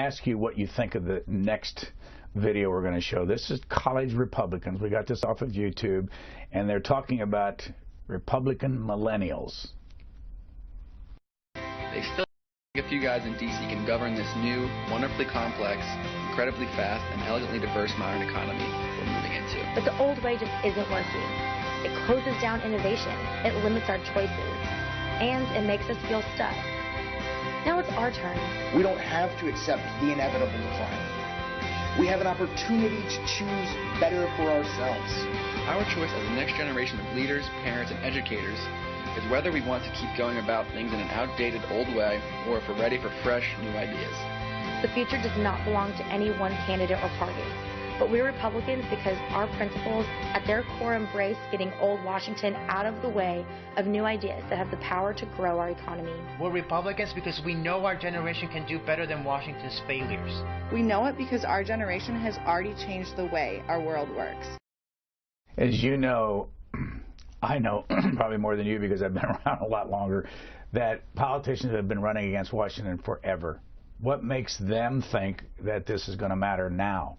ask you what you think of the next video we're going to show. This is college Republicans. We got this off of YouTube, and they're talking about Republican millennials. They still think a few guys in D.C. can govern this new, wonderfully complex, incredibly fast, and elegantly diverse modern economy we're moving into. But the old way just isn't working. It closes down innovation, it limits our choices, and it makes us feel stuck. Now it's our turn. We don't have to accept the inevitable decline. We have an opportunity to choose better for ourselves. Our choice as the next generation of leaders, parents, and educators is whether we want to keep going about things in an outdated old way or if we're ready for fresh, new ideas. The future does not belong to any one candidate or party. But we're Republicans because our principles at their core embrace getting old Washington out of the way of new ideas that have the power to grow our economy. We're Republicans because we know our generation can do better than Washington's failures. We know it because our generation has already changed the way our world works. As you know, I know probably more than you because I've been around a lot longer, that politicians have been running against Washington forever. What makes them think that this is going to matter now?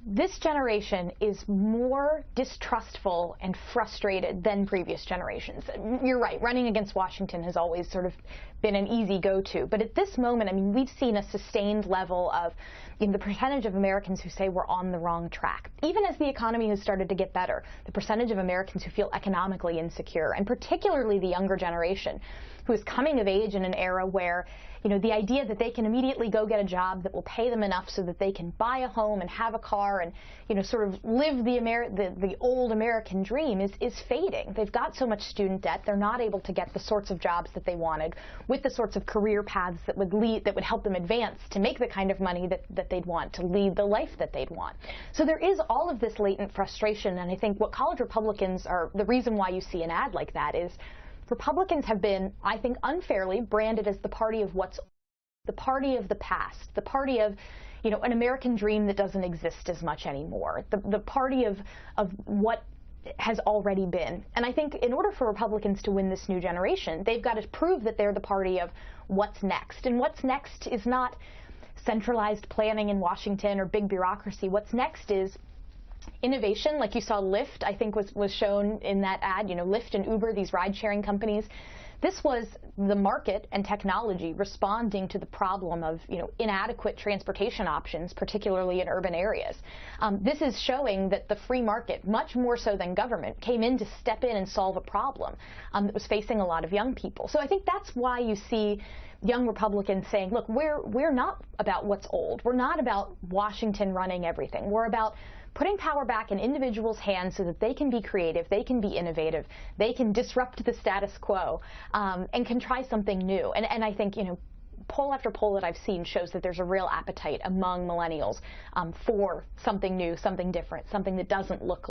This generation is more distrustful and frustrated than previous generations. You're right, running against Washington has always sort of been an easy go-to. But at this moment, I mean, we've seen a sustained level of the percentage of Americans who say we're on the wrong track. Even as the economy has started to get better, the percentage of Americans who feel economically insecure, and particularly the younger generation, who is coming of age in an era where the idea that they can immediately go get a job that will pay them enough so that they can buy a home and have a car and, sort of live the old American dream is fading. They've got so much student debt, they're not able to get the sorts of jobs that they wanted with the sorts of career paths that would help them advance to make the kind of money that they'd want, to lead the life that they'd want. So there is all of this latent frustration, and I think what college Republicans are, the reason why you see an ad like that is Republicans have been, I think, unfairly branded as the party of the party of the past, the party of, an American dream that doesn't exist as much anymore, the party of what has already been. And I think in order for Republicans to win this new generation, they've got to prove that they're the party of what's next. And what's next is not centralized planning in Washington or big bureaucracy. What's next is innovation, like you saw Lyft, I think was shown in that ad, Lyft and Uber, these ride-sharing companies. This was the market and technology responding to the problem of, inadequate transportation options, particularly in urban areas. This is showing that the free market, much more so than government, came in to step in and solve a problem that was facing a lot of young people. So I think that's why you see young Republicans saying, look, we're not about what's old. We're not about Washington running everything. We're about putting power back in individuals' hands so that they can be creative, they can be innovative, they can disrupt the status quo, and can try something new. And I think, poll after poll that I've seen shows that there's a real appetite among millennials for something new, something different, something that doesn't look